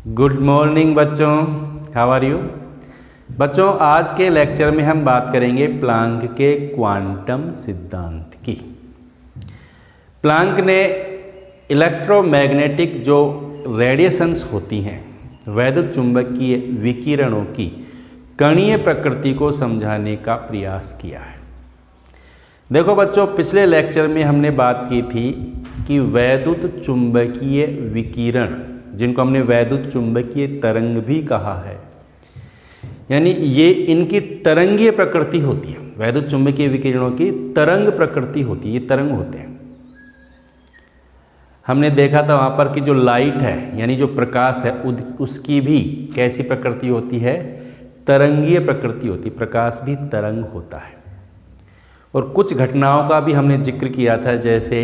Good morning बच्चों, how are you. बच्चों, आज के लेक्चर में हम बात करेंगे प्लांक के क्वांटम सिद्धांत की। प्लांक ने इलेक्ट्रोमैग्नेटिक जो रेडिएशंस होती हैं, वैद्युत चुंबकीय विकिरणों की कणीय प्रकृति को समझाने का प्रयास किया है। देखो बच्चों, पिछले लेक्चर में हमने बात की थी कि वैद्युत चुंबकीय विकिरण, जिनको हमने वैद्युत चुंबकीय तरंग भी कहा है, यानी ये इनकी तरंगीय प्रकृति होती है। वैद्युत चुंबकीय विकिरणों की तरंग प्रकृति होती है, ये तरंग होते हैं। हमने देखा था वहाँ पर कि जो लाइट है, यानी जो प्रकाश है, उसकी भी कैसी प्रकृति होती है, तरंगीय प्रकृति होती है। प्रकाश भी तरंग होता है। और कुछ घटनाओं का भी हमने जिक्र किया था, जैसे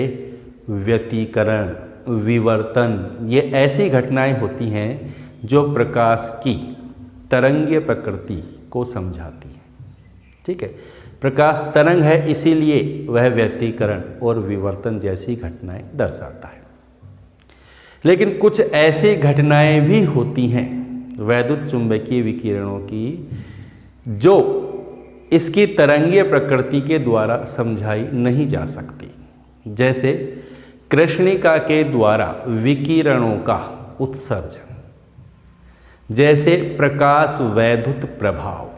व्यतिकरण, विवर्तन। ये ऐसी घटनाएं होती हैं जो प्रकाश की तरंगीय प्रकृति को समझाती है। ठीक है, प्रकाश तरंग है, इसीलिए वह व्यतिकरण और विवर्तन जैसी घटनाएं दर्शाता है। लेकिन कुछ ऐसी घटनाएं भी होती हैं वैद्युत चुंबकीय विकिरणों की जो इसकी तरंगीय प्रकृति के द्वारा समझाई नहीं जा सकती, जैसे कृष्णिका के द्वारा विकिरणों का उत्सर्जन, जैसे प्रकाश वैद्युत प्रभाव।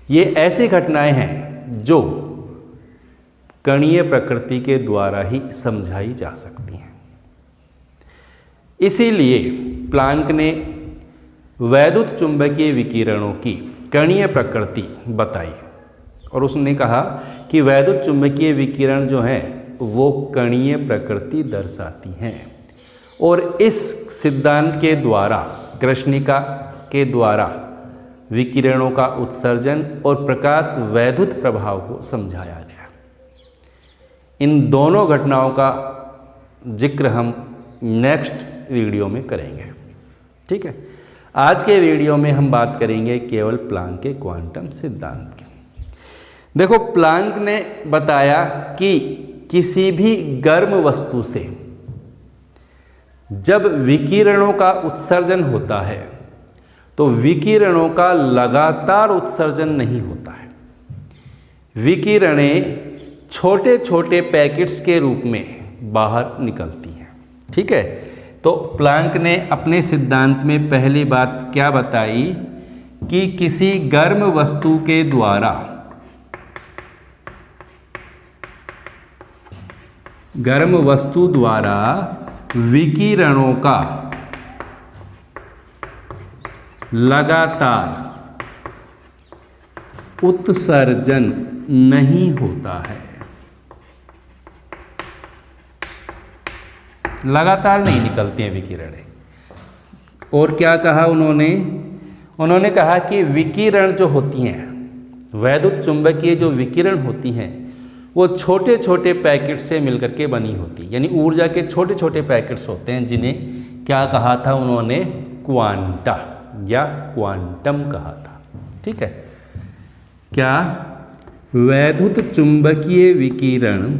ये ऐसी घटनाएं हैं जो कणीय प्रकृति के द्वारा ही समझाई जा सकती हैं। इसीलिए प्लांक ने वैद्युत चुंबकीय विकिरणों की कणीय प्रकृति बताई और उसने कहा कि वैद्युत चुंबकीय विकिरण जो है वो कणीय प्रकृति दर्शाती हैं। और इस सिद्धांत के द्वारा, कृष्णिका के द्वारा विकिरणों का उत्सर्जन और प्रकाश वैद्युत प्रभाव को समझाया गया। इन दोनों घटनाओं का जिक्र हम नेक्स्ट वीडियो में करेंगे। ठीक है, आज के वीडियो में हम बात करेंगे केवल प्लांक के क्वांटम सिद्धांत की। देखो, प्लांक ने बताया कि किसी भी गर्म वस्तु से जब विकिरणों का उत्सर्जन होता है तो विकिरणों का लगातार उत्सर्जन नहीं होता है। विकिरणें छोटे छोटे पैकेट्स के रूप में बाहर निकलती हैं। ठीक है, तो प्लांक ने अपने सिद्धांत में पहली बात क्या बताई कि किसी गर्म वस्तु के द्वारा विकिरणों का लगातार उत्सर्जन नहीं होता है। लगातार नहीं निकलती हैं विकिरणें। और क्या कहा उन्होंने कहा कि विकिरण जो होती हैं, वैद्युत चुंबकीय जो विकिरण होती हैं, वो छोटे छोटे पैकेट से मिलकर के बनी होती है। यानी ऊर्जा के छोटे छोटे पैकेट्स होते हैं, जिन्हें क्या कहा था उन्होंने, क्वांटा या क्वांटम कहा था। ठीक है, क्या वैद्युत चुंबकीय विकिरण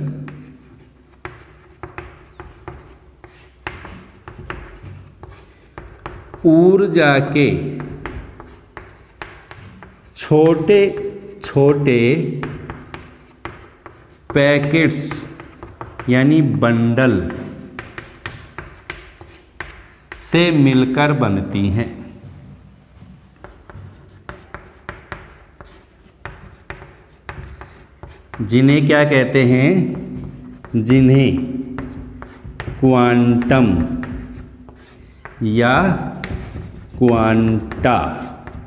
ऊर्जा के छोटे छोटे पैकेट्स यानी बंडल से मिलकर बनती हैं। जिन्हें क्या कहते हैं, जिन्हें क्वांटम या क्वांटा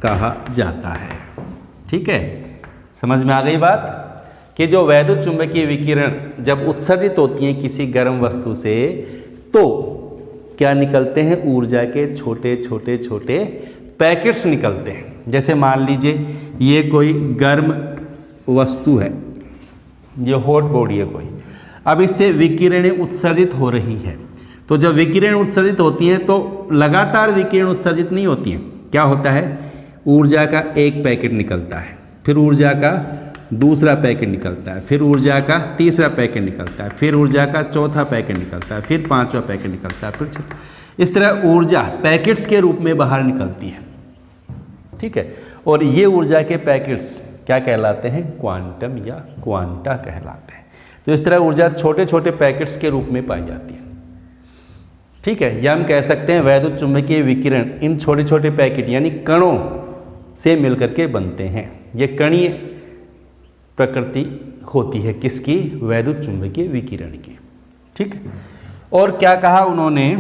कहा जाता है। ठीक है, समझ में आ गई बात कि जो वैद्युत चुंबकीय विकिरण जब उत्सर्जित होती हैं किसी गर्म वस्तु से, तो क्या निकलते हैं, ऊर्जा के छोटे छोटे छोटे पैकेट्स निकलते हैं। जैसे मान लीजिए ये कोई गर्म वस्तु है, ये हॉट बॉडी है कोई, अब इससे विकिरणें उत्सर्जित हो रही है। तो जब विकिरण उत्सर्जित होती हैं तो लगातार विकिरण उत्सर्जित नहीं होती हैं। क्या होता है, ऊर्जा का एक पैकेट निकलता है, फिर ऊर्जा का दूसरा पैकेट निकलता है, फिर ऊर्जा का तीसरा पैकेट निकलता है, फिर ऊर्जा का चौथा पैकेट निकलता है, फिर पांचवा पैकेट निकलता है, फिर इस तरह ऊर्जा पैकेट्स के रूप में बाहर निकलती है, ठीक है। और ये ऊर्जा के पैकेट्स क्या कहलाते हैं? क्वांटम या क्वांटा कहलाते हैं। तो इस तरह ऊर्जा छोटे छोटे पैकेट्स के रूप में पाई जाती है, ठीक है। या हम कह सकते हैं वैद्युत चुंबकीय विकिरण इन छोटे छोटे पैकेट यानी कणों से मिलकर के बनते हैं। ये कणीय प्रकृति होती है किसकी? वैद्युत चुंबकीय विकिरण की, ठीक है। और क्या कहा उन्होंने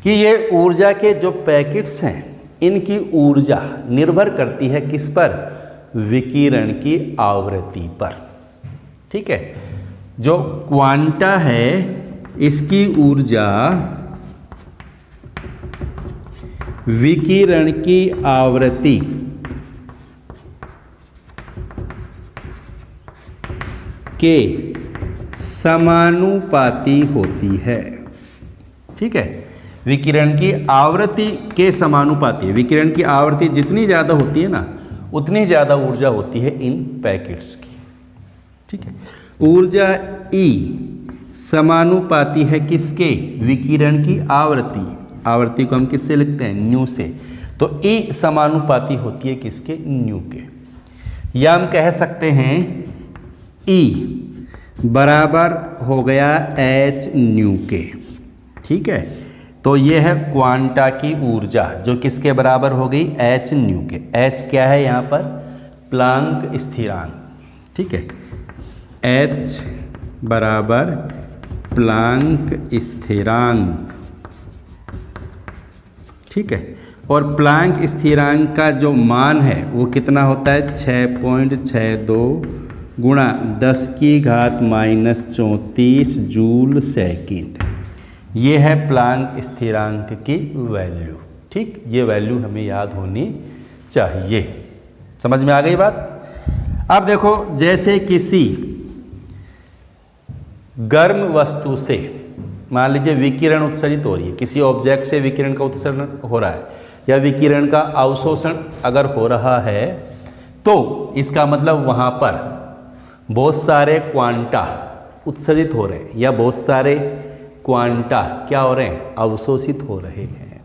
कि ये ऊर्जा के जो पैकेट्स हैं इनकी ऊर्जा निर्भर करती है किस पर? विकिरण की आवृत्ति पर, ठीक है। जो क्वांटा है इसकी ऊर्जा विकिरण की आवृत्ति के समानुपाती होती है, ठीक है। विकिरण की आवृत्ति के समानुपाती, विकिरण की आवृत्ति जितनी ज़्यादा होती है ना उतनी ज़्यादा ऊर्जा होती है इन पैकेट्स की, ठीक है। ऊर्जा E समानुपाती है किसके? विकिरण की आवृत्ति। आवृत्ति को हम किससे लिखते हैं? न्यू से। तो E समानुपाती होती है किसके? न्यू के। या हम कह सकते हैं E बराबर हो गया H न्यू के, ठीक है। तो ये है क्वांटा की ऊर्जा जो किसके बराबर हो गई? H न्यू के। H क्या है यहाँ पर? प्लांक स्थिरांक, ठीक है। H बराबर प्लांक स्थिरांक, ठीक है। और प्लांक स्थिरांक का जो मान है वो कितना होता है? 6.62 गुणा 10 की घात -34 जूल सेकेंड। ये है प्लांक स्थिरांक की वैल्यू, ठीक। ये वैल्यू हमें याद होनी चाहिए। समझ में आ गई बात? अब देखो, जैसे किसी गर्म वस्तु से मान लीजिए विकिरण उत्सर्जित हो रही है, किसी ऑब्जेक्ट से विकिरण का उत्सर्जन हो रहा है या विकिरण का अवशोषण अगर हो रहा है, तो इसका मतलब वहाँ पर बहुत सारे क्वांटा उत्सर्जित हो रहे हैं या बहुत सारे क्वांटा क्या हो रहे हैं? अवशोषित हो रहे हैं,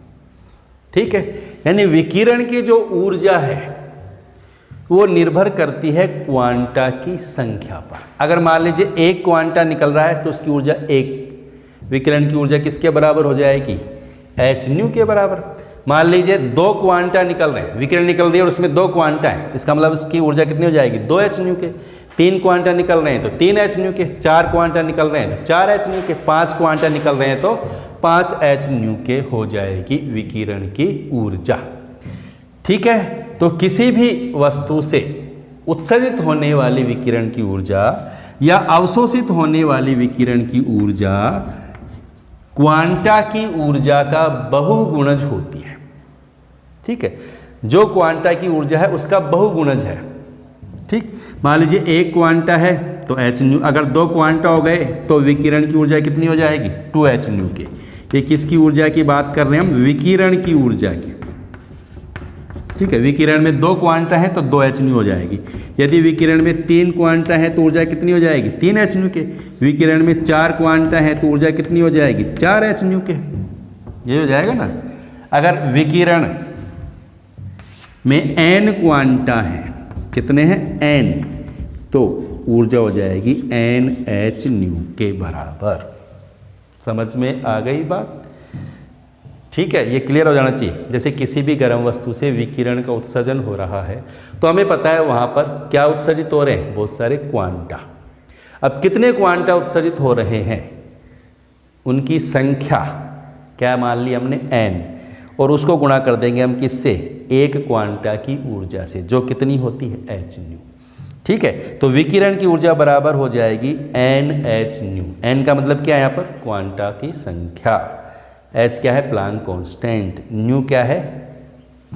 ठीक है। यानी विकिरण की जो ऊर्जा है वो निर्भर करती है क्वांटा की संख्या पर। अगर मान लीजिए एक क्वांटा निकल रहा है तो उसकी ऊर्जा एक, विकिरण की ऊर्जा किसके बराबर हो जाएगी? H न्यू के बराबर। मान लीजिए 2 क्वांटा निकल रहे हैं, विकिरण निकल रही है और उसमें 2 क्वांटा है, इसका मतलब उसकी ऊर्जा कितनी हो जाएगी? 2H न्यू के। 3 क्वांटा निकल रहे हैं तो 3H न्यू के। 4 क्वांटा निकल रहे हैं तो 4H न्यू के। 5 क्वांटा निकल रहे हैं तो 5H न्यू के हो जाएगी विकिरण की ऊर्जा, ठीक है। तो किसी भी वस्तु से उत्सर्जित होने वाली विकिरण की ऊर्जा या अवशोषित होने वाली विकिरण की ऊर्जा क्वांटा की ऊर्जा का बहुगुणज होती है, ठीक है। जो क्वांटा की ऊर्जा है उसका बहुगुणज है, ठीक। मान लीजिए एक क्वांटा है तो H न्यू, अगर 2 क्वांटा हो गए तो विकिरण की ऊर्जा कितनी हो जाएगी? 2H न्यू के। ये किसकी ऊर्जा की बात कर रहे हैं हम? विकिरण की ऊर्जा की, ठीक है। विकिरण में 2 क्वांटा है तो 2H न्यू हो जाएगी। यदि विकिरण में 3 क्वांटा है तो ऊर्जा कितनी हो जाएगी? 3H न्यू के। विकिरण में 4 क्वांटा है तो ऊर्जा कितनी हो जाएगी? 4H न्यू के। ये हो जाएगा ना। अगर विकिरण में n क्वांटा है, कितने हैं? n, तो ऊर्जा हो जाएगी NH न्यू के बराबर। समझ में आ गई बात? ठीक है, ये क्लियर हो जाना चाहिए। जैसे किसी भी गर्म वस्तु से विकिरण का उत्सर्जन हो रहा है तो हमें पता है वहाँ पर क्या उत्सर्जित हो रहे हैं? बहुत सारे क्वांटा। अब कितने क्वांटा उत्सर्जित हो रहे हैं उनकी संख्या क्या मान ली हमने? n, और उसको गुणा कर देंगे हम किससे? एक क्वांटा की ऊर्जा से, जो कितनी होती है? H new. ठीक है, तो विकिरण की ऊर्जा बराबर हो जाएगी NH न्यू। n का मतलब क्या है यहाँ पर? क्वांटा की संख्या। H क्या है? Planck constant. न्यू क्या है?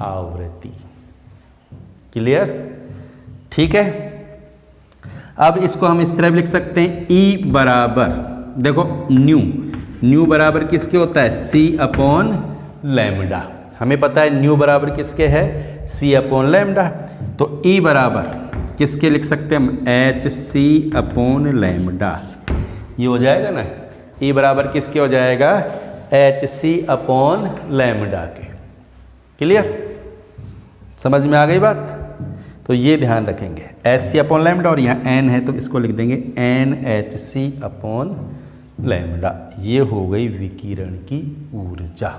आवृत्ति। क्लियर? ठीक है। अब इसको हम इस तरह भी लिख सकते हैं, E बराबर, देखो न्यू बराबर किसके होता है? C upon lambda. हमें पता है न्यू बराबर किसके है? C upon lambda. तो E बराबर किसके लिख सकते हैं हम? HC upon lambda. ये हो जाएगा ना। E बराबर किसके हो जाएगा, hc/λ के। क्लियर, समझ में आ गई बात। तो ये ध्यान रखेंगे, hc/λ और यहाँ n है तो इसको लिख देंगे nhc/λ। ये हो गई विकिरण की ऊर्जा।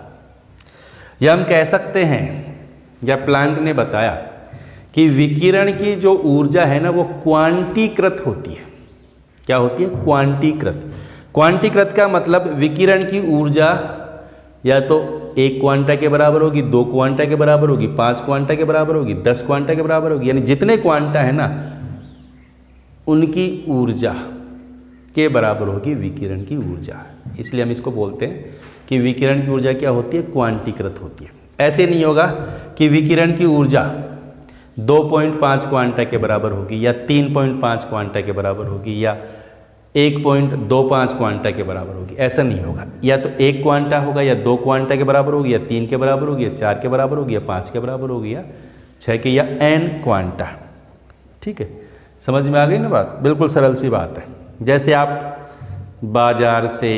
यह हम कह सकते हैं, या प्लांक ने बताया कि विकिरण की जो ऊर्जा है ना वो क्वांटीकृत होती है। क्या होती है, क्वांटीकृत। क्वांटीकृत का मतलब विकिरण की ऊर्जा या तो 1 क्वांटा के बराबर होगी, 2 क्वांटा के बराबर होगी, 5 क्वांटा के बराबर होगी, 10 क्वांटा के बराबर होगी, यानी जितने क्वांटा है ना उनकी ऊर्जा के बराबर होगी विकिरण की ऊर्जा। इसलिए हम इसको बोलते हैं कि विकिरण की ऊर्जा क्या होती है, क्वांटीकृत होती है। ऐसे नहीं होगा कि विकिरण की ऊर्जा 2.5 क्वांटा के बराबर होगी या 3.5 क्वांटा के बराबर होगी या 1.25 क्वांटा के बराबर होगी, ऐसा नहीं होगा। या तो 1 क्वांटा होगा या 2 क्वांटा के बराबर होगी या 3 के बराबर होगी या 4 के बराबर होगी या 5 के बराबर होगी या 6 के या n क्वांटा। ठीक है, समझ में आ गई ना बात, बिल्कुल सरल सी बात है। जैसे आप बाजार से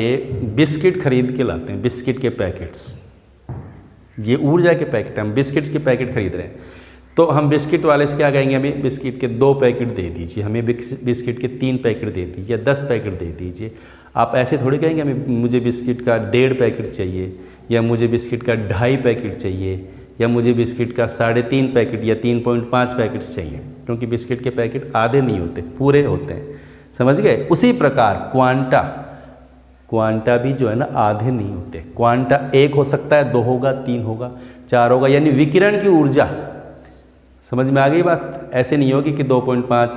बिस्किट खरीद के लाते हैं, बिस्किट के पैकेट्स, ये ऊर्जा के पैकेट, हम बिस्किट के पैकेट खरीद रहे हैं तो हम बिस्किट वाले से क्या कहेंगे, हमें बिस्किट के 2 पैकेट दे दीजिए, हमें बिस्किट के 3 पैकेट दे दीजिए, 10 पैकेट दे दीजिए। आप ऐसे थोड़ी कहेंगे हमें मुझे बिस्किट का 1.5 पैकेट चाहिए या मुझे बिस्किट का 2.5 पैकेट चाहिए या मुझे बिस्किट का 3.5 पैकेट या 3.5 पैकेट्स चाहिए, क्योंकि बिस्किट के पैकेट आधे नहीं होते, पूरे होते हैं। समझ गए। उसी प्रकार क्वांटा भी जो है ना आधे नहीं होते। क्वांटा 1 हो सकता है, 2 होगा, 3 होगा, 4 होगा, यानी विकिरण की ऊर्जा, समझ में आ गई बात। ऐसे नहीं होगी कि 2.5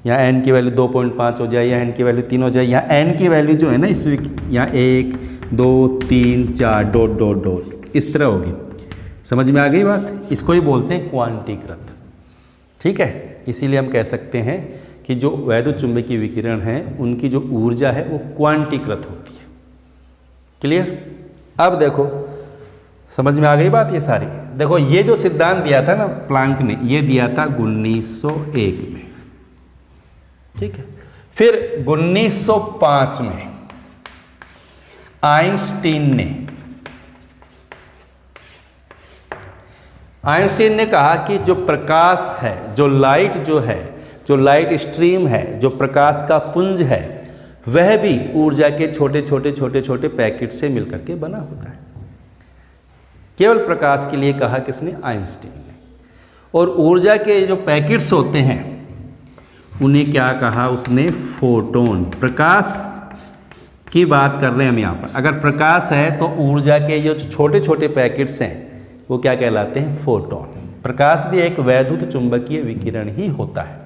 यहाँ n की वैल्यू 2.5 हो जाए या n की वैल्यू 3 हो जाए। यहाँ n की वैल्यू जो है ना इस यहाँ 1 2 3 4 डॉट डॉट डॉट इस तरह होगी। समझ में आ गई बात। इसको ही बोलते हैं क्वांटीकृत। ठीक है, इसीलिए हम कह सकते हैं कि जो वैद्युत चुंबकीय विकिरण है उनकी जो ऊर्जा है वो क्वांटीकृत होती है। क्लियर। अब देखो समझ में आ गई बात ये सारी। देखो ये जो सिद्धांत दिया था ना प्लांक ने, ये दिया था 1901 में। ठीक है, फिर 1905 में आइंस्टीन ने कहा कि जो प्रकाश है, जो लाइट स्ट्रीम है, जो प्रकाश का पुंज है, वह भी ऊर्जा के छोटे छोटे पैकेट से मिलकर के बना होता है। केवल प्रकाश के लिए कहा किसने, आइंस्टीन ने। और ऊर्जा के जो पैकेट्स होते हैं उन्हें क्या कहा उसने, फोटोन। प्रकाश की बात कर रहे हैं हम यहाँ पर। अगर प्रकाश है तो ऊर्जा के जो छोटे छोटे पैकेट्स हैं वो क्या कहलाते हैं, फोटोन। प्रकाश भी एक वैद्युत चुंबकीय विकिरण ही होता है।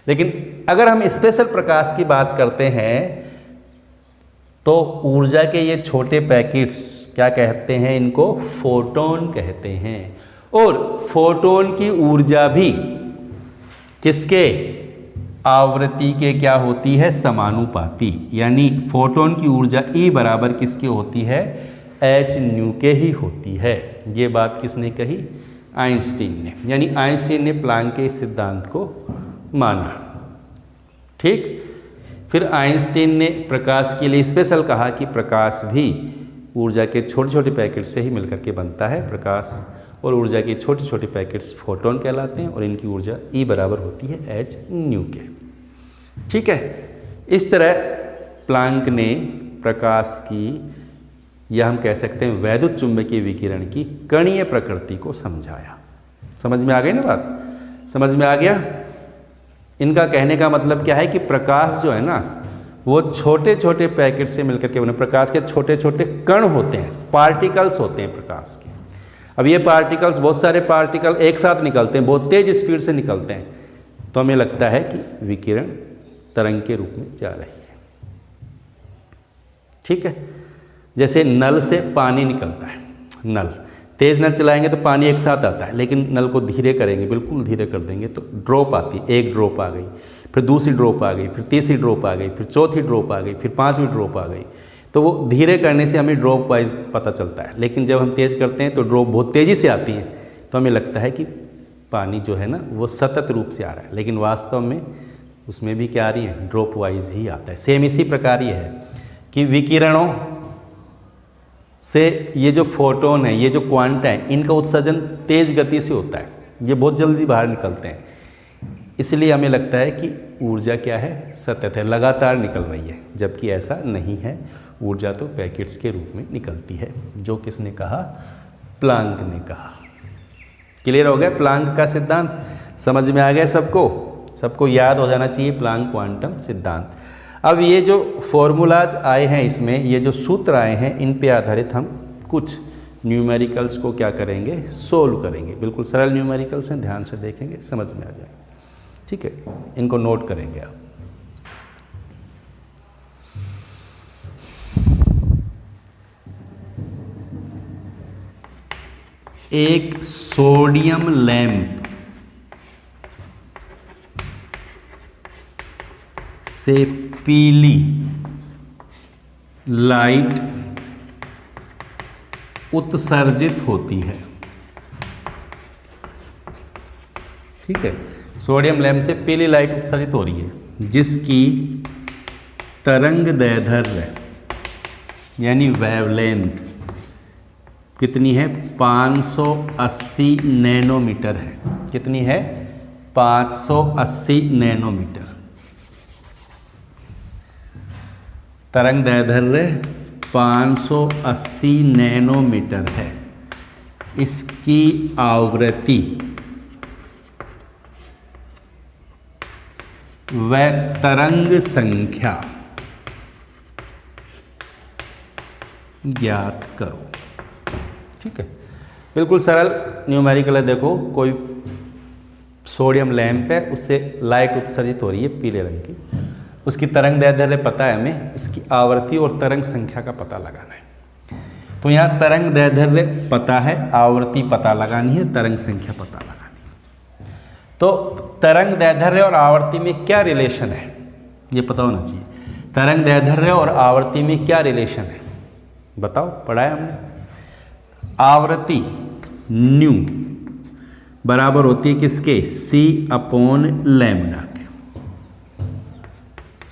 लेकिन अगर हम स्पेशल प्रकाश की बात करते हैं तो ऊर्जा के ये छोटे पैकेट्स क्या कहते हैं, इनको फोटोन कहते हैं। और फोटोन की ऊर्जा भी किसके, आवृत्ति के क्या होती है, समानुपाती। यानी फोटोन की ऊर्जा E बराबर किसकी होती है, h न्यू के ही होती है। ये बात किसने कही, आइंस्टीन ने। यानी आइंस्टीन ने प्लांक के इस सिद्धांत को माना। ठीक। फिर आइंस्टीन ने प्रकाश के लिए स्पेशल कहा कि प्रकाश भी ऊर्जा के छोटे छोटे पैकेट से ही मिलकर के बनता है। प्रकाश और ऊर्जा के छोटे छोटे पैकेट्स फोटोन कहलाते हैं और इनकी ऊर्जा E बराबर होती है h न्यू के। ठीक है, इस तरह प्लांक ने प्रकाश की, या हम कह सकते हैं वैद्युत चुंबकीय विकिरण की कणीय प्रकृति को समझाया। समझ में आ गई ना बात, समझ में आ गया। इनका कहने का मतलब क्या है कि प्रकाश जो है ना वो छोटे छोटे पैकेट से मिलकर के बने। प्रकाश के छोटे छोटे कण होते हैं, पार्टिकल्स होते हैं प्रकाश के। अब ये पार्टिकल्स, बहुत सारे पार्टिकल एक साथ निकलते हैं, बहुत तेज स्पीड से निकलते हैं, तो हमें लगता है कि विकिरण तरंग के रूप में जा रही है। ठीक है, जैसे नल से पानी निकलता है, नल तेज नल चलाएंगे तो पानी एक साथ आता है, लेकिन नल को धीरे करेंगे, बिल्कुल धीरे कर देंगे तो ड्रॉप आती है। एक ड्रॉप आ गई, फिर दूसरी ड्रॉप आ गई, फिर तीसरी ड्रॉप आ गई, फिर चौथी ड्रॉप आ गई, फिर 5वीं ड्रॉप आ गई। तो वो धीरे करने से हमें ड्रॉप वाइज पता चलता है, लेकिन जब हम तेज़ करते हैं तो ड्रॉप बहुत तेज़ी से आती है, तो हमें लगता है कि पानी जो है ना वो सतत रूप से आ रहा है, लेकिन वास्तव में उसमें भी क्या आ रही है, ड्रॉप वाइज ही आता है। सेम इसी प्रकार ये है कि विकिरणों से ये जो फोटोन है, ये जो क्वांटा है, इनका उत्सर्जन तेज गति से होता है, ये बहुत जल्दी बाहर निकलते हैं। इसलिए हमें लगता है कि ऊर्जा क्या है, सतत है, लगातार निकल रही है, जबकि ऐसा नहीं है। ऊर्जा तो पैकेट्स के रूप में निकलती है। जो किसने कहा? प्लांक ने कहा। क्लियर हो गया प्लांक का सिद्धांत? समझ में आ गया सबको? सबको याद हो जाना चाहिए प्लांक क्वांटम सिद्धांत। अब ये जो फॉर्मूलाज आए हैं इसमें, ये जो सूत्र आए हैं, इन पे आधारित हम कुछ न्यूमेरिकल्स को क्या करेंगे, सोल्व करेंगे। बिल्कुल सरल न्यूमेरिकल्स हैं, ध्यान से देखेंगे समझ में आ जाएंगे। ठीक है, इनको नोट करेंगे आप। एक सोडियम लैंप से पीली लाइट उत्सर्जित होती है। ठीक है, सोडियम लैंप से पीली लाइट उत्सर्जित हो रही है, जिसकी तरंग दैर्ध्य यानी वेवलेंथ कितनी है? 580 नैनोमीटर है। कितनी है? 580 नैनोमीटर। तरंग दैर्ध्य 580 नैनोमीटर है। इसकी आवृत्ति व तरंग संख्या ज्ञात करो। ठीक है, बिल्कुल सरल न्यूमेरिकल है। देखो, कोई सोडियम लैंप है, उससे लाइट उत्सर्जित हो रही है पीले रंग की, उसकी तरंग दैर्ध्य पता है हमें, उसकी आवृत्ति और तरंग संख्या का पता लगाना है। तो यहाँ तरंग दैर्ध्य पता है, आवृत्ति पता लगानी है, तरंग संख्या पता लगानी है। तो तरंग दैर्ध्य और आवर्ती में क्या रिलेशन है, ये पता होना चाहिए। तरंग दैर्ध्य और आवर्ती में क्या रिलेशन है, बताओ, पढ़ा है हमने। आवृत्ति न्यू बराबर होती है किसके? C/λ के,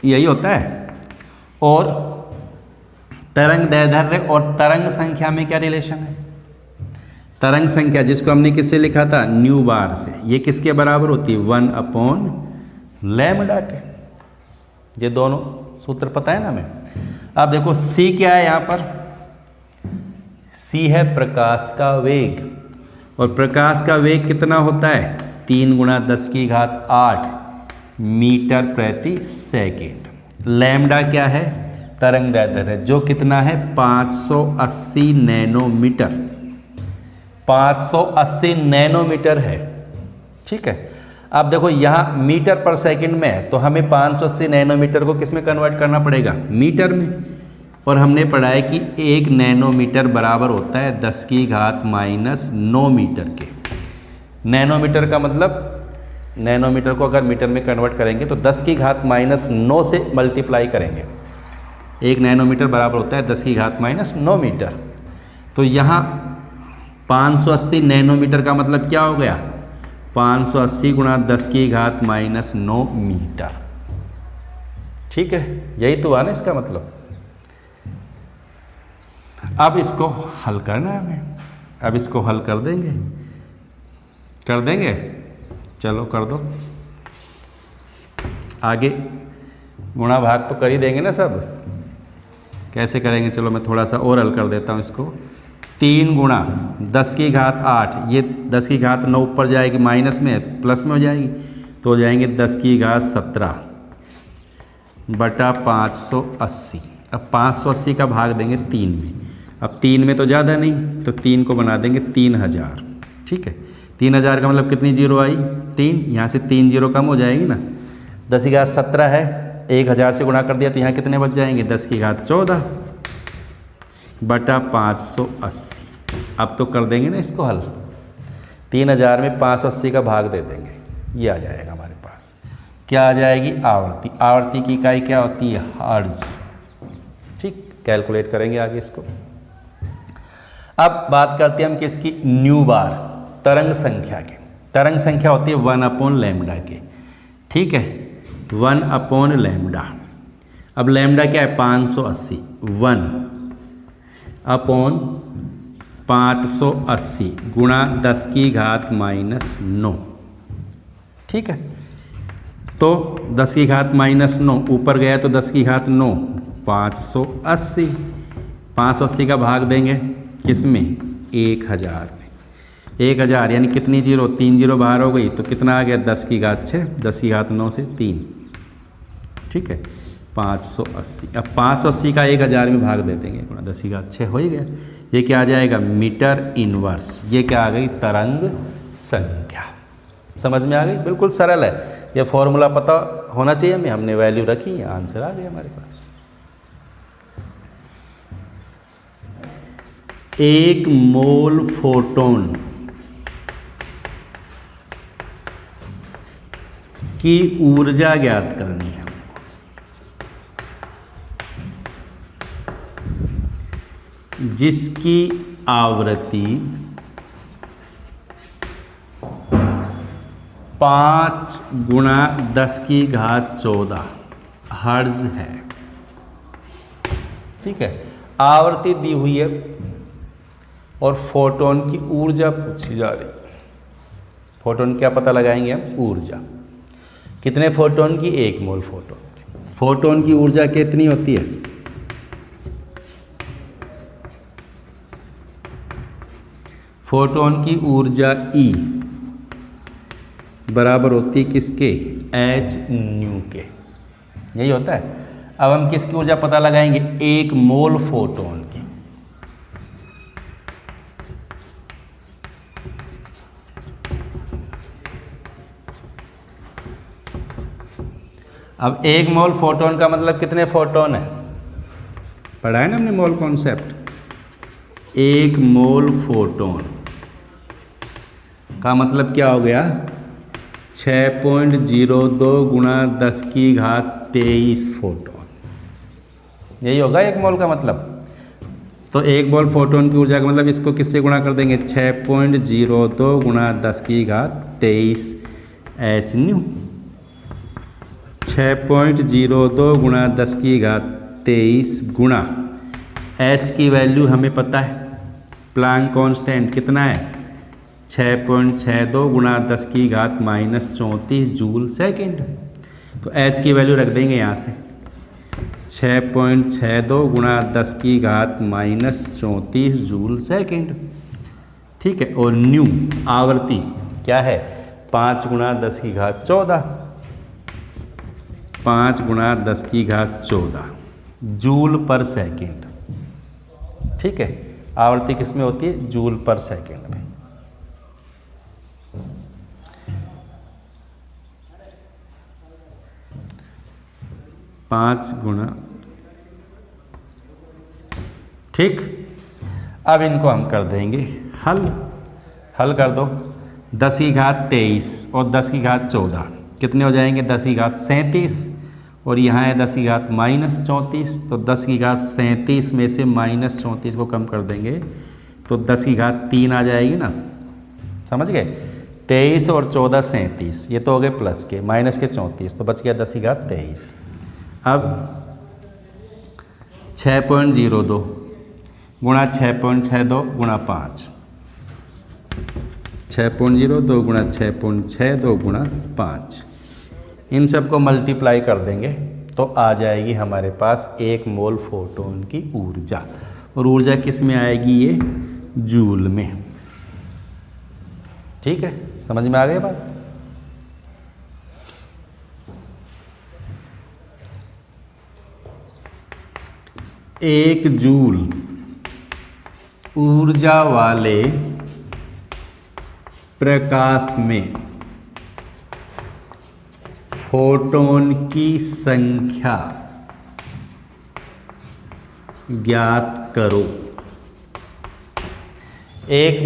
यही होता है। और तरंग दैर्ध्य और तरंग संख्या में क्या रिलेशन है? तरंग संख्या जिसको हमने किससे लिखा था? न्यू बार से, ये किसके बराबर होती है? 1/λ के। ये दोनों सूत्र पता है ना हमें। अब देखो C क्या है यहाँ पर? C है प्रकाश का वेग, और प्रकाश का वेग कितना होता है? 3 × 10⁸ मीटर प्रति सेकेंड। लैम्डा क्या है? तरंग दैर्ध्य, जो कितना है? 580 नैनोमीटर। 580 नैनोमीटर है। ठीक है, अब देखो यहाँ मीटर पर सेकंड में है, तो हमें 580 नैनोमीटर को किस में कन्वर्ट करना पड़ेगा? मीटर में। और हमने पढ़ा है कि 1 नैनोमीटर बराबर होता है 10⁻⁻9 मीटर के। नैनोमीटर का मतलब, नैनोमीटर को अगर मीटर में कन्वर्ट करेंगे तो 10⁻⁻9 से मल्टीप्लाई करेंगे। 1 नैनोमीटर बराबर होता है 10⁻⁻9 मीटर। तो यहाँ 580 नैनोमीटर का मतलब क्या हो गया? 580 × 10⁻⁻9 मीटर। ठीक है, यही तो हुआ ना इसका मतलब। अब इसको हल करना है हमें। अब इसको हल कर देंगे, कर देंगे, चलो कर दो। आगे गुणा भाग तो कर ही देंगे ना सब। कैसे करेंगे? चलो मैं थोड़ा सा और हल कर देता हूँ इसको। 3 × 10⁸, ये 10⁻9 ऊपर जाएगी, माइनस में प्लस में हो जाएगी, तो हो जाएंगे 10⁻17 बटा 580। अब 580 का भाग देंगे 3 में। अब 3 में तो ज़्यादा नहीं, तो 3 को बना देंगे 3000। ठीक है, 3000 का मतलब कितनी जीरो आई? 3। यहाँ से 3 जीरो कम हो जाएगी ना। 10⁻17 है, 1000 से गुणा कर दिया तो यहाँ कितने बच जाएंगे? 10⁻14 बटा 580। अब तो कर देंगे ना इसको हल। 3000 में 580 का भाग दे देंगे, ये आ जाएगा हमारे पास। क्या आ जाएगी? आवर्ती। आवर्ती की इकाई क्या होती है? हर्ट्ज। ठीक, कैलकुलेट करेंगे आगे इसको। अब बात करते हैं हम किसकी? न्यू बार, तरंग संख्या के। तरंग संख्या होती है 1/λ के। ठीक है, 1/λ। अब लैम्डा क्या है 580, 1/580 गुणा 10 की घात -9। ठीक है, तो 10 की घात -9 ऊपर गया तो 10 की घात 9, 580। 580 का भाग देंगे किस में, 1000 में। 1000 यानी कितनी जीरो, 3 जीरो बाहर हो गई, तो कितना आ गया 10 की घात 6, 10 की घात 9 से 3। ठीक है, 580। अब 580 का 1000 में भाग दे देंगे, गुणा 10 की घात 6 हो ही गया। ये क्या आ जाएगा, मीटर इनवर्स। ये क्या आ गई, तरंग संख्या। समझ में आ गई, बिल्कुल सरल है। ये फॉर्मूला पता होना चाहिए हमें, हमने वैल्यू रखी, आंसर आ गया हमारे पास। 1 मोल फोटोन की ऊर्जा ज्ञात करनी है। जिसकी आवृत्ति 5 गुणा 10 की घात 14 हर्ट्ज है। ठीक है, आवृत्ति दी हुई है और फोटोन की ऊर्जा पूछी जा रही है। फोटोन क्या पता लगाएंगे हम, ऊर्जा। कितने फोटोन की, 1 मोल फोटोन। फोटोन की ऊर्जा कितनी होती है, फोटोन की ऊर्जा E बराबर होती है किसके, h न्यू के। यही होता है। अब हम किसकी ऊर्जा पता लगाएंगे, 1 मोल फोटोन की। अब 1 मोल फोटोन का मतलब कितने फोटोन है, पढ़ा है ना हमने मोल कॉन्सेप्ट। 1 मोल फोटोन का मतलब क्या हो गया, 6.02 गुणा 10 की घात 23 फोटोन। यही होगा 1 मोल का मतलब। तो 1 मोल फोटोन की ऊर्जा का मतलब इसको किससे गुणा कर देंगे, 6.02 गुणा 10 की घात 23 h न्यू। 6.02 गुणा 10 की घात 23 गुणा h की वैल्यू हमें पता है, प्लांक कांस्टेंट कितना है, 6.62 गुणा 10 की घात -34 जूल सेकेंड। तो h की वैल्यू रख देंगे यहाँ से, 6.62 गुणा 10 की घात -34 जूल सेकेंड। ठीक है, और न्यू आवृत्ति क्या है, 5 गुणा 10 की घात 14, 5 गुणा 10 की घात 14 जूल पर सेकेंड। ठीक है, आवृत्ति किस में होती है, जूल पर सेकेंड में। पाँच गुणा, ठीक। अब इनको हम कर देंगे हल। हल कर दो, 10 की घात 23 और 10 की घात 14 कितने हो जाएंगे, 10 की घात 37 और यहाँ है 10 की घात -34। तो 10 की घात 37 में से -34 को कम कर देंगे तो 10 की घात 3 आ जाएगी ना, समझ गए। 23 और 14 37, ये तो हो गए प्लस के, माइनस के 34, तो बच गया 10 की घात 23। अब 6.02 गुणा 6.62 गुणा 5, 6.02 गुणा 6.62 गुणा 5, इन सबको मल्टीप्लाई कर देंगे तो आ जाएगी हमारे पास 1 मोल फोटोन की ऊर्जा। और ऊर्जा किस में आएगी, ये जूल में। ठीक है, समझ में आ गई बात। एक जूल ऊर्जा वाले प्रकाश में फोटोन की संख्या ज्ञात करो। एक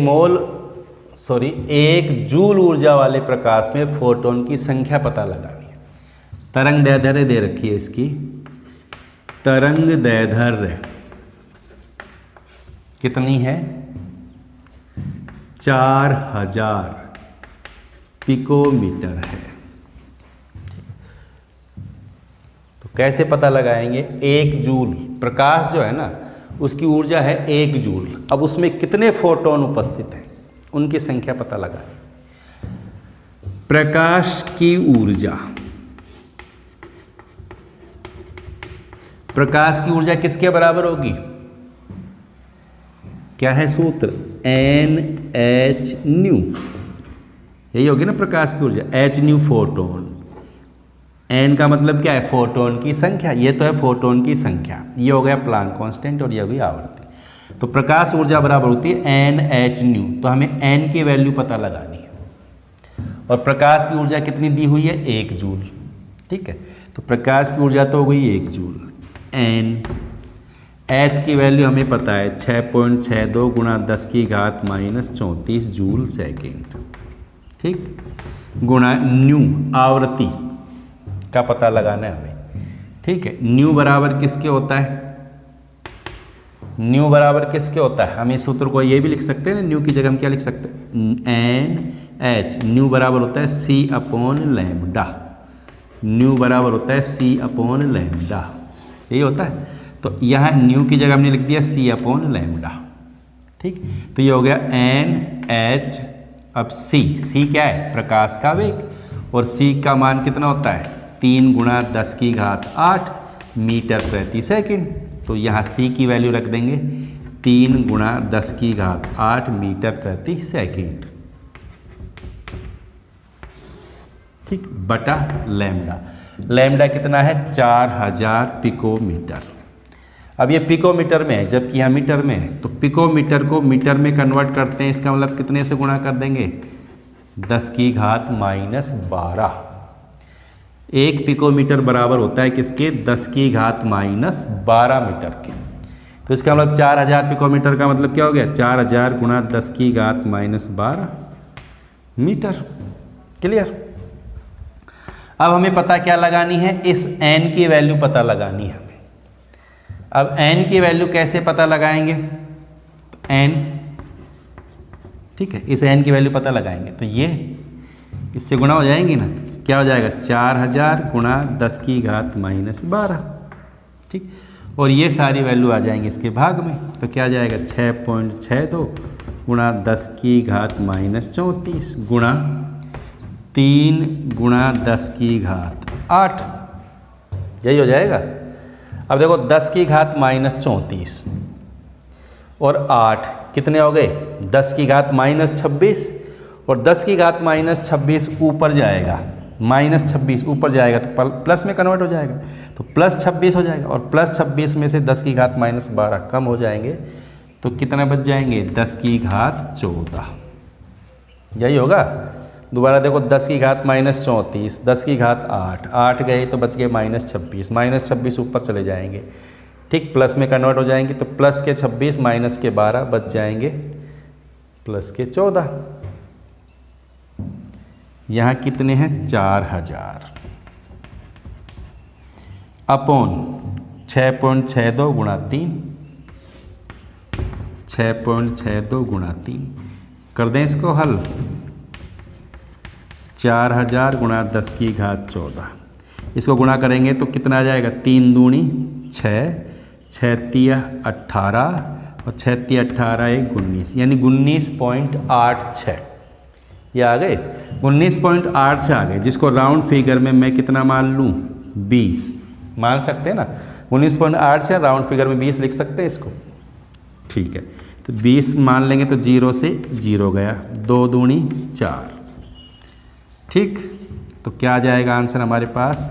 जूल ऊर्जा वाले प्रकाश में फोटोन की संख्या पता लगानी है। तरंग दैर्ध्य दे रखी है इसकी, तरंग दैर्ध्य कितनी है, 4000 पिकोमीटर है। तो कैसे पता लगाएंगे? 1 जूल, प्रकाश जो है ना उसकी ऊर्जा है 1 जूल। अब उसमें कितने फोटोन उपस्थित हैं उनकी संख्या पता लगाएं। प्रकाश की ऊर्जा, प्रकाश की ऊर्जा किसके बराबर होगी? क्या है सूत्र? Nhν, यही होगी ना प्रकाश की ऊर्जा, hν फोटोन। n का मतलब क्या है? फोटोन की संख्या। ये तो है फोटोन की संख्या, ये हो गया प्लांक कांस्टेंट और ये हो गई आवृत्ति। तो प्रकाश ऊर्जा बराबर होती है Nhν। तो हमें n की वैल्यू पता लगानी है और प्रकाश की ऊर्जा कितनी दी हुई है? 1 जूल। ठीक है, तो प्रकाश की ऊर्जा तो हो गई 1 जूल। n, h की वैल्यू हमें पता है 6.62 गुणा 10 की घात -34 जूल सेकेंड। ठीक, गुणा न्यू, आवृत्ति का पता लगाना है हमें। ठीक है, न्यू बराबर किसके होता है? न्यू बराबर किसके होता है? हम इस सूत्र को ये भी लिख सकते हैं ना, न्यू की जगह हम क्या लिख सकते हैं? NH, न्यू बराबर होता है C/λ। न्यू बराबर होता है C/λ, यही होता है। तो यहाँ न्यू की जगह हमने लिख दिया C/λ। ठीक, तो ये हो गया NH। अब C क्या है? प्रकाश का वेग, और C का मान कितना होता है? 3 गुणा 10 की घात 8 मीटर प्रति सेकंड। तो यहाँ C की वैल्यू रख देंगे 3 गुणा 10 की घात 8 मीटर प्रति सेकंड। ठीक, बटा लैम्डा। लैम्डा कितना है? 4000 पिकोमीटर। अब ये पिकोमीटर में है जबकि यहाँ मीटर में है, तो पिकोमीटर को मीटर में कन्वर्ट करते हैं। इसका मतलब कितने से गुणा कर देंगे? 10 की घात -12। 1 पिकोमीटर बराबर होता है किसके? 10 की घात -12 मीटर के। तो इसका मतलब 4000 पिकोमीटर का मतलब क्या हो गया? 4000 गुणा 10 की घात -12 मीटर। क्लियर? अब हमें पता क्या लगानी है? इस n की वैल्यू पता लगानी है हमें। अब n की वैल्यू कैसे पता लगाएंगे? n, ठीक है, इस n की वैल्यू पता लगाएंगे तो ये इससे गुणा हो जाएंगी ना, क्या हो जाएगा? 4000 गुणा 10 की घात -12। ठीक, और ये सारी वैल्यू आ जाएंगी इसके भाग में, तो क्या आ जाएगा? 6.62 गुणा 10 की घात -34 गुणा 3 गुणा 10 की घात 8, यही हो जाएगा। अब देखो 10 की घात -34 और 8 कितने हो गए? 10 की घात -26 और 10 की घात -26 ऊपर जाएगा, -26 ऊपर जाएगा तो प्लस में कन्वर्ट हो जाएगा, तो +26 हो जाएगा। और +26 में से 10 की घात -12 कम हो जाएंगे तो कितना बच जाएंगे? 10 की घात 14, यही होगा। दोबारा देखो 10 की घात -34, 10 की घात 8, 8 गए तो बच गए -26, -26 ऊपर चले जाएंगे। ठीक, प्लस में कन्वर्ट हो जाएंगे तो प्लस के 26 माइनस के 12 बच जाएंगे प्लस के 14। यहाँ कितने हैं? 4000 अपॉन 6.62 गुणा 3, 6.62 गुणा 3 कर दें इसको हल। 4000 गुणा 10 की घात 14, इसको गुणा करेंगे तो कितना आ जाएगा? 3 दूनी 6, 6 तिया 18 और 6 तिया 18 1 19, यानी 19.86 ये आ गए। 19.86 आ गए, जिसको राउंड फिगर में मैं कितना मान लूँ? 20 मान सकते हैं ना। 19.8 से राउंड फिगर में 20 लिख सकते हैं इसको। ठीक है, तो 20 मान लेंगे तो 0 से 0 गया, 2 दूनी 4। ठीक, तो क्या आ जाएगा आंसर हमारे पास?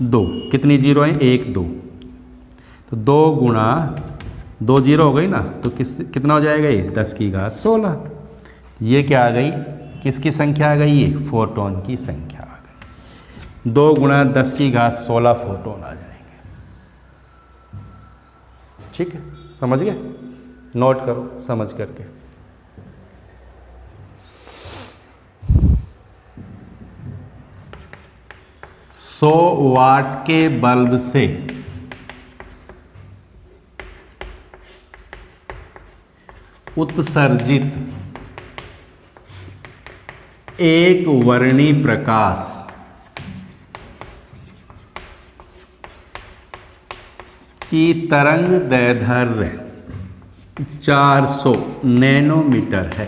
2। कितनी जीरो है? 1 2, तो 2 गुणा 2 0 हो गई ना, तो कितना हो जाएगा ये? 10 की घात 16। ये क्या आ गई? किसकी संख्या आ गई? ये फोटोन की संख्या आ गई। 2 गुणा 10 की घात 16 फोटोन आ जाएंगे। ठीक है, समझ गए? नोट करो समझ करके। 100 वाट के बल्ब से उत्सर्जित एक वर्णी प्रकाश की तरंग दैर्ध्य 400 नैनोमीटर है।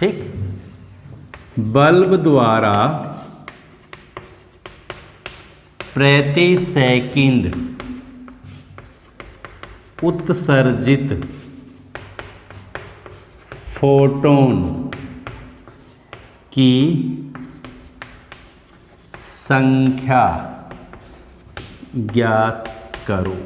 ठीक, बल्ब द्वारा प्रति सेकंड उत्सर्जित फोटोन की संख्या ज्ञात करो।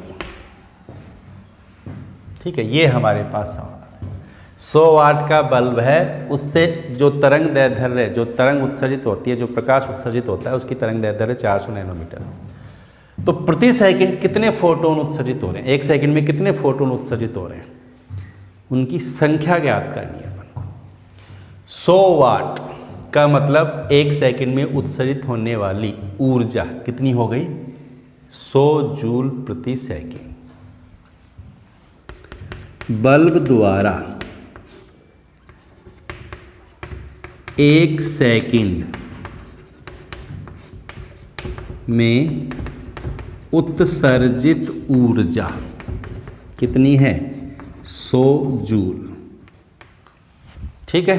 ठीक है, ये हमारे पास सवाल है। 100 वाट का बल्ब है, उससे जो तरंग दैर्ध्य, जो तरंग उत्सर्जित होती है, जो प्रकाश उत्सर्जित होता है, उसकी तरंग दैर्ध्य 400 नैनोमीटर। तो प्रति सेकंड कितने फोटोन उत्सर्जित हो रहे हैं, एक सेकंड में कितने फोटोन उत्सर्जित हो रहे हैं, उनकी संख्या ज्ञात करनी है अपन को। 100 वाट का मतलब एक सेकंड में उत्सर्जित होने वाली ऊर्जा कितनी हो गई, 100 जूल प्रति सेकंड। बल्ब द्वारा एक सेकंड में उत्सर्जित ऊर्जा कितनी है, 100 जूल। ठीक है,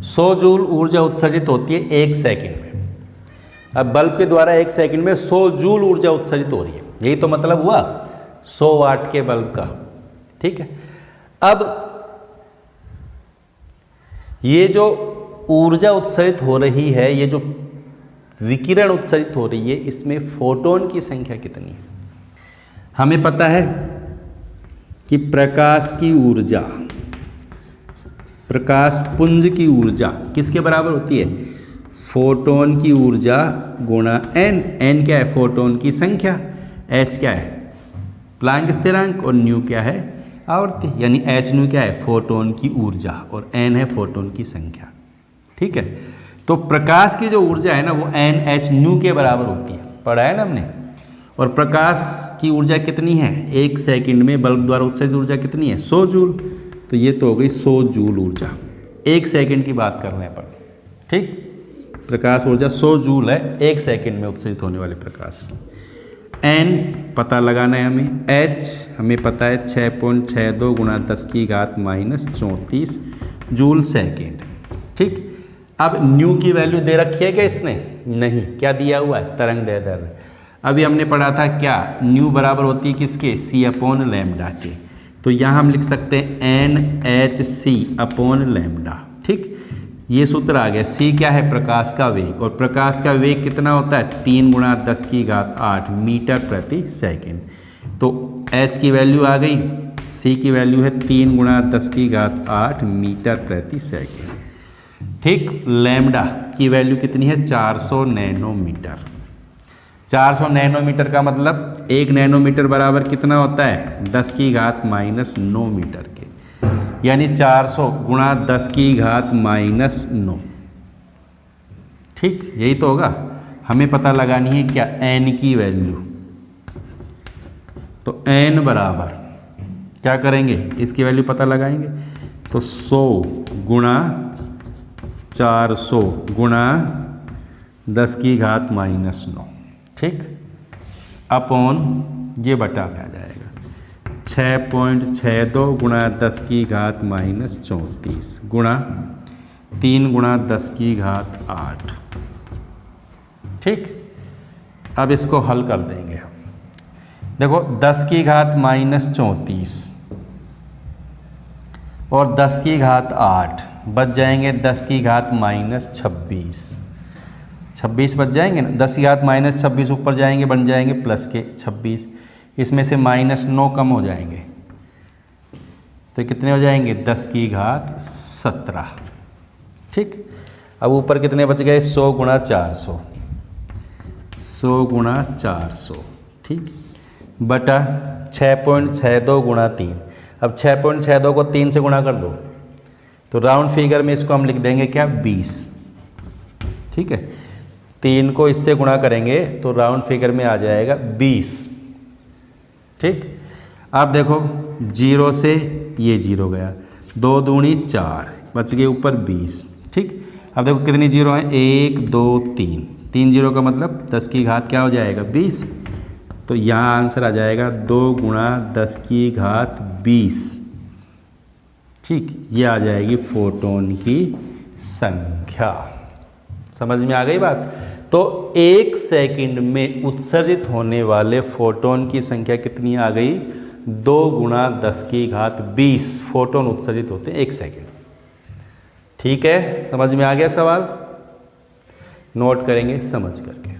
100 जूल ऊर्जा उत्सर्जित होती है एक सेकंड में। अब बल्ब के द्वारा एक सेकंड में 100 जूल ऊर्जा उत्सर्जित हो रही है, यही तो मतलब हुआ 100 वाट के बल्ब का। ठीक है, अब ये जो ऊर्जा उत्सर्जित हो रही है, ये जो विकिरण उत्सर्जित हो रही है, इसमें फोटोन की संख्या कितनी है। हमें पता है कि प्रकाश की ऊर्जा, प्रकाश पुंज की ऊर्जा किसके बराबर होती है, फोटोन की ऊर्जा गुणा एन। एन क्या है, फोटोन की संख्या, एच क्या है, प्लांक स्थिरांक, और न्यू क्या है, आवृत्ति, यानी एच न्यू क्या है, फोटोन की ऊर्जा, और एन है फोटोन की संख्या। ठीक है, तो प्रकाश की जो ऊर्जा है ना, वो एन एच न्यू के बराबर होती है, पढ़ा है ना हमने। और प्रकाश की ऊर्जा कितनी है, एक सेकंड में बल्ब द्वारा उत्सर्जित ऊर्जा कितनी है, 100 जूल। तो ये तो हो गई 100 जूल ऊर्जा, एक सेकंड की बात कर रहे हैं अपन। ठीक, प्रकाश ऊर्जा 100 जूल है एक सेकंड में उत्सर्जित होने वाले प्रकाश की। एन पता लगाना है हमें, एच हमें पता है 6.62 गुणा 10 की घात -34 जूल सेकेंड। ठीक, अब न्यू की वैल्यू दे रखी है क्या इसने, नहीं, क्या दिया हुआ है, तरंग दैर्ध्य। अभी हमने पढ़ा था क्या, न्यू बराबर होती है किसके, सी अपॉन लैम्डा के। तो यहाँ हम लिख सकते हैं N H C upon lambda. ठीक, ये सूत्र आ गया। सी क्या है, प्रकाश का वेग, और प्रकाश का वेग कितना होता है, 3 गुणा 10 की घात 8 मीटर प्रति सेकेंड। तो एच की वैल्यू आ गई, सी की वैल्यू है 3 गुणा 10 की घात 8 मीटर प्रति सेकेंड। ठीक, लैम्डा की वैल्यू कितनी है, 400 नैनोमीटर। 400 नैनोमीटर का मतलब 1 नैनोमीटर बराबर कितना होता है, 10 की घात -9 मीटर के, यानी 400 गुणा 10 की घात -9। ठीक, यही तो होगा। हमें पता लगानी है क्या, एन की वैल्यू। तो एन बराबर क्या करेंगे, इसकी वैल्यू पता लगाएंगे। तो 100 गुणा 400 गुणा 10 की घात -9। ठीक, अपॉन ये बटा में आ जाएगा 6.62 गुणा 10 की घात -34 गुणा 3 गुणा 10 की घात 8। ठीक, अब इसको हल कर देंगे हम। देखो 10 की घात -34 और 10 की घात 8 बच जाएंगे 10 की घात -26। 26 बच जाएंगे ना, 10 की घात -26 ऊपर जाएंगे, बन जाएंगे प्लस के 26। इसमें से -9 कम हो जाएंगे, तो कितने हो जाएंगे, 10 की घात 17। ठीक, अब ऊपर कितने बच गए, 100 गुणा 400, 100 गुणा 400। ठीक, बटा 6.62 गुणा 3। अब 6.62 को 3 से गुणा कर दो, तो राउंड फिगर में इसको हम लिख देंगे क्या, 20। ठीक है, 3 को इससे गुणा करेंगे तो राउंड फिगर में आ जाएगा 20। ठीक, अब देखो 0 से ये 0 गया, 2 दूनी 4, बच गए ऊपर 20। ठीक, अब देखो कितनी 0 हैं, 1 2 3, 3 0 का मतलब 10 की घात क्या हो जाएगा, 20। तो तो यहाँ आंसर आ जाएगा 2 गुणा 10 की घात 20। ठीक, ये आ जाएगी फोटोन की संख्या। समझ में आ गई बात। तो 1 सेकंड में उत्सर्जित होने वाले फोटोन की संख्या कितनी आ गई? 2 गुणा 10 की घात 20 फोटोन उत्सर्जित होते हैं 1 सेकंड। ठीक है, समझ में आ गया सवाल? नोट करेंगे समझ करके।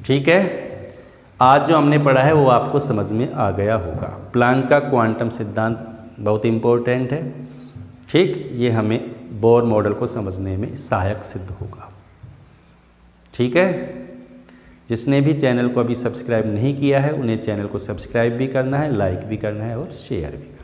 ठीक है, आज जो हमने पढ़ा है वो आपको समझ में आ गया होगा। प्लांक का क्वांटम सिद्धांत बहुत इम्पोर्टेंट है। ठीक, ये हमें बोर मॉडल को समझने में सहायक सिद्ध होगा। ठीक है, जिसने भी चैनल को अभी सब्सक्राइब नहीं किया है उन्हें चैनल को सब्सक्राइब भी करना है, लाइक भी करना है और शेयर भी करना है।